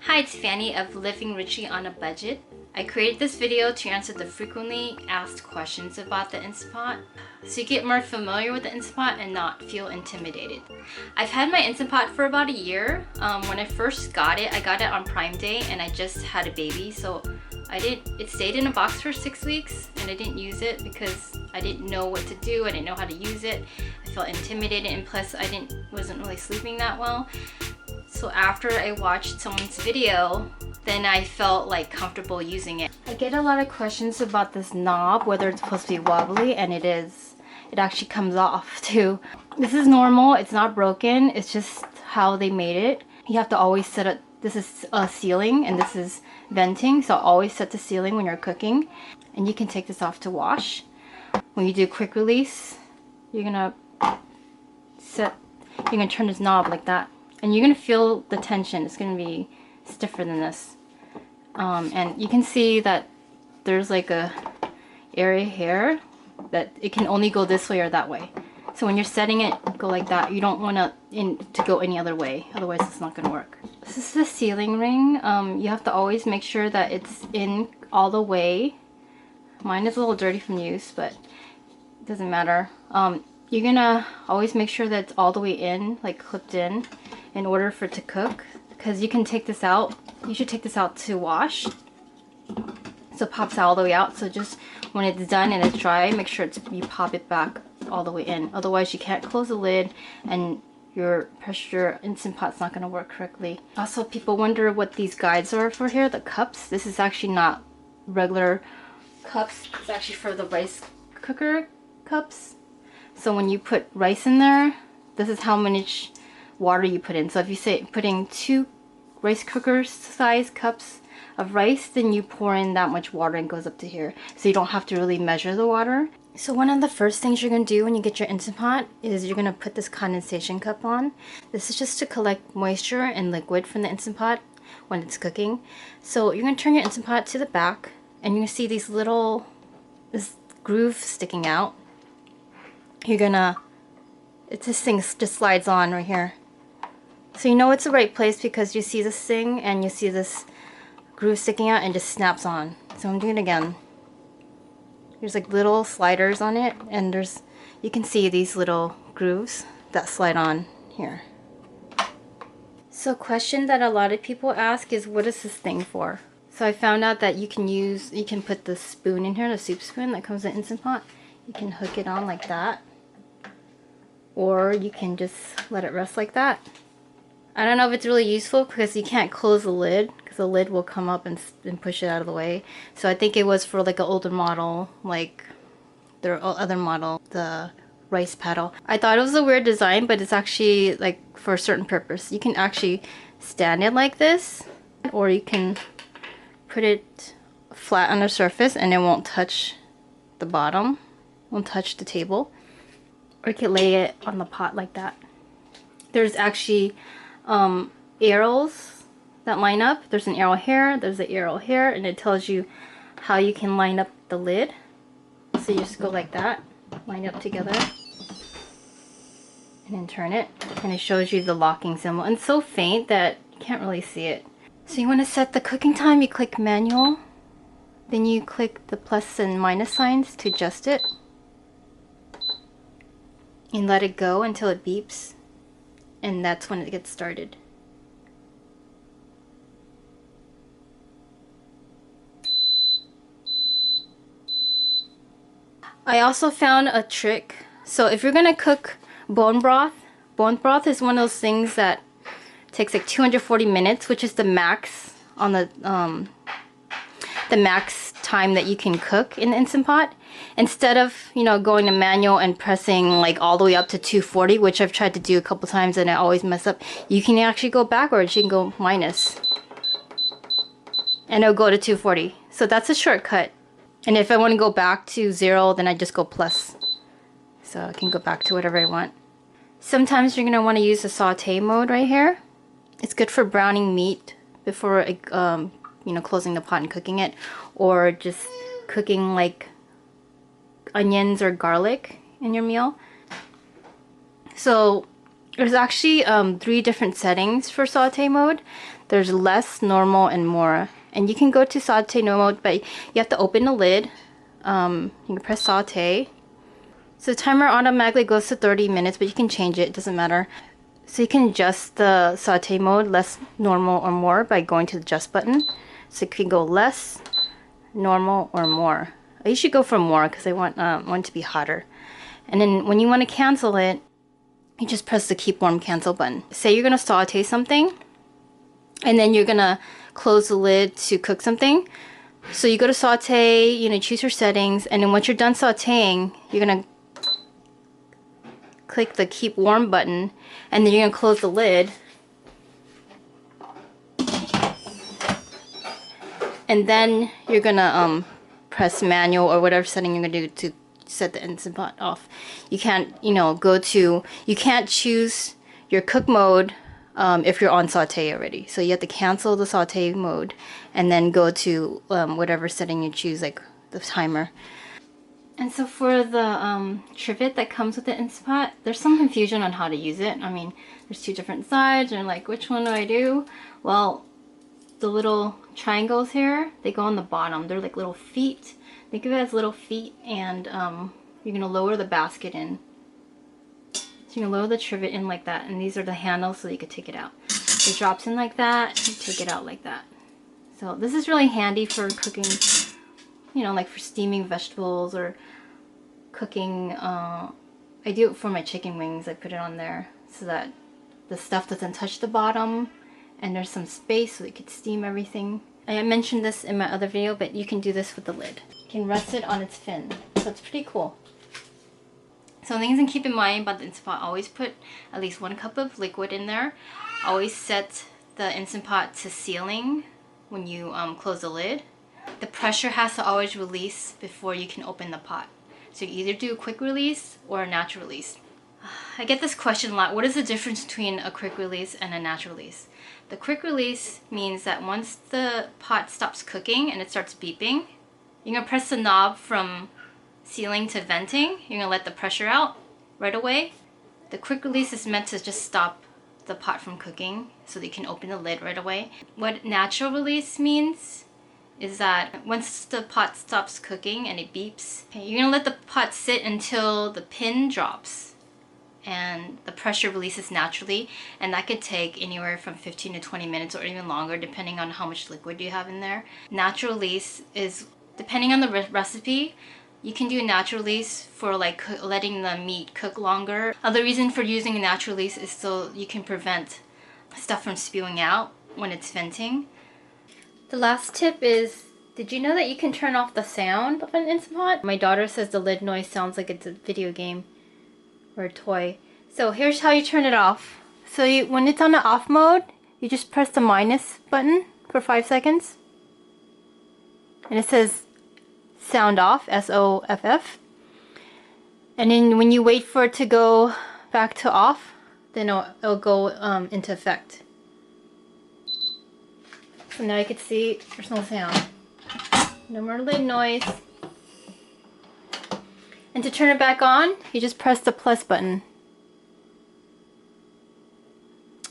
Hi, it's Fanny of Living Richly on a Budget. I created this video to answer the frequently asked questions about the Instant Pot, so you get more familiar with the Instant Pot and not feel intimidated. I've had my Instant Pot for about a year. When I first got it, I got it on Prime Day and I just had a baby, so it stayed in a box for 6 weeks and I didn't use it because I didn't know what to do. I didn't know how to use it. I felt intimidated, and plus I wasn't really sleeping that well. So after I watched someone's video, then I felt like comfortable using it. I get a lot of questions about this knob, whether it's supposed to be wobbly, and it is. It actually comes off too. This is normal, it's not broken, it's just how they made it. You have to always set it. This is a ceiling and this is venting, so always set the ceiling when you're cooking. And you can take this off to wash. When you do quick release, you're gonna turn this knob like that. And you're gonna feel the tension. It's gonna be stiffer than this. And you can see that there's like a area here that it can only go this way or that way. So when you're setting it, go like that. You don't want to go any other way, otherwise it's not gonna work. This is the ceiling ring. You have to always make sure that it's in all the way. Mine is a little dirty from use, but it doesn't matter. You're gonna always make sure that it's all the way in, like clipped in order for it to cook, because you can take this out. You should take this out to wash, so it pops out all the way out. So just when it's done and it's dry, make sure you pop it back all the way in. Otherwise you can't close the lid and your Instant Pot's not going to work correctly. Also, people wonder what these guides are for here, the cups. This is actually not regular cups. It's actually for the rice cooker cups. So when you put rice in there, this is how much water you put in. So if you say putting 2 rice cooker size cups of rice, then you pour in that much water and it goes up to here. So you don't have to really measure the water. So one of the first things you're going to do when you get your Instant Pot is you're going to put this condensation cup on. This is just to collect moisture and liquid from the Instant Pot when it's cooking. So you're going to turn your Instant Pot to the back and you're going to see this groove sticking out. This thing just slides on right here. So you know it's the right place because you see this thing and you see this groove sticking out and just snaps on. So I'm doing it again. There's like little sliders on it, and you can see these little grooves that slide on here. So a question that a lot of people ask is, what is this thing for? So I found out that you can put the spoon in here, the soup spoon that comes in Instant Pot. You can hook it on like that, or you can just let it rest like that. I don't know if it's really useful because you can't close the lid, because the lid will come up and push it out of the way. So I think it was for like an older model, like their other model, the rice paddle. I thought it was a weird design, but it's actually like for a certain purpose. You can actually stand it like this, or you can put it flat on the surface and it won't touch the bottom, won't touch the table. Or you can lay it on the pot like that. There's actually arrows that line up. There's an arrow here, there's an arrow here, and it tells you how you can line up the lid. So you just go like that, line up together, and then turn it, and it shows you the locking symbol. And it's so faint that you can't really see it. So you want to set the cooking time, you click manual, then you click the plus and minus signs to adjust it, and let it go until it beeps. And that's when it gets started. I also found a trick. So if you're gonna cook bone broth is one of those things that takes like 240 minutes, which is the max on the max time that you can cook in the Instant Pot. Instead of, going to manual and pressing like all the way up to 240, which I've tried to do a couple times and I always mess up, you can actually go backwards. You can go minus and it'll go to 240. So that's a shortcut. And if I want to go back to 0, then I just go plus. So I can go back to whatever I want. Sometimes you're going to want to use the saute mode right here. It's good for browning meat before closing the pot and cooking it, or just cooking like onions or garlic in your meal. So there's actually 3 different settings for saute mode. There's less, normal, and more. And you can go to saute normal, but you have to open the lid. You can press saute. So the timer automatically goes to 30 minutes, but you can change it, it doesn't matter. So you can adjust the saute mode, less, normal, or more by going to the adjust button. So you can go less, normal, or more. I usually go for more because I want it to be hotter. And then when you want to cancel it, you just press the keep warm cancel button. Say you're going to saute something, and then you're going to close the lid to cook something. So you go to saute, you know, choose your settings, and then once you're done sauteing, you're going to click the keep warm button, and then you're going to close the lid. And then you're going to press manual or whatever setting you're going to do to set the Instant Pot off. You can't, you know, you can't choose your cook mode if you're on saute already. So you have to cancel the saute mode and then go to whatever setting you choose, like the timer. And so for the trivet that comes with the Instant Pot, there's some confusion on how to use it. I mean, there's two different sides, and like, which one do I do? Well, the little triangles here, they go on the bottom. They're like little feet. Think of it as little feet, and you're gonna lower the basket in. So you're gonna lower the trivet in like that, and these are the handles so you could take it out. It drops in like that, and take it out like that. So this is really handy for cooking, you know, like for steaming vegetables or cooking. I do it for my chicken wings. I put it on there so that the stuff doesn't touch the bottom, and there's some space so you could steam everything. I mentioned this in my other video, but you can do this with the lid. You can rest it on its fin, so it's pretty cool. So things to keep in mind about the Instant Pot: always put at least 1 cup of liquid in there. Always set the Instant Pot to sealing when you close the lid. The pressure has to always release before you can open the pot. So you either do a quick release or a natural release. I get this question a lot: what is the difference between a quick release and a natural release? The quick release means that once the pot stops cooking and it starts beeping, you're going to press the knob from sealing to venting. You're going to let the pressure out right away. The quick release is meant to just stop the pot from cooking so that you can open the lid right away. What natural release means is that once the pot stops cooking and it beeps, you're going to let the pot sit until the pin drops and the pressure releases naturally, and that could take anywhere from 15 to 20 minutes or even longer depending on how much liquid you have in there. Natural release is, depending on the recipe, you can do a natural release for like letting the meat cook longer. Other reason for using a natural release is so you can prevent stuff from spewing out when it's venting. The last tip is, did you know that you can turn off the sound of an Instant Pot? My daughter says the lid noise sounds like it's a video game or a toy. So here's how you turn it off. So when it's on the off mode, you just press the minus button for 5 seconds. And it says sound off, S-O-F-F. And then when you wait for it to go back to off, then it'll go into effect. So now you can see there's no sound. No more lid noise. And to turn it back on, you just press the plus button.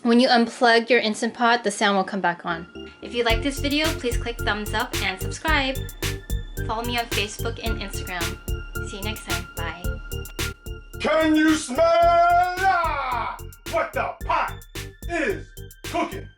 When you unplug your Instant Pot, the sound will come back on. If you like this video, please click thumbs up and subscribe. Follow me on Facebook and Instagram. See you next time. Bye. Can you smell what the pot is cooking?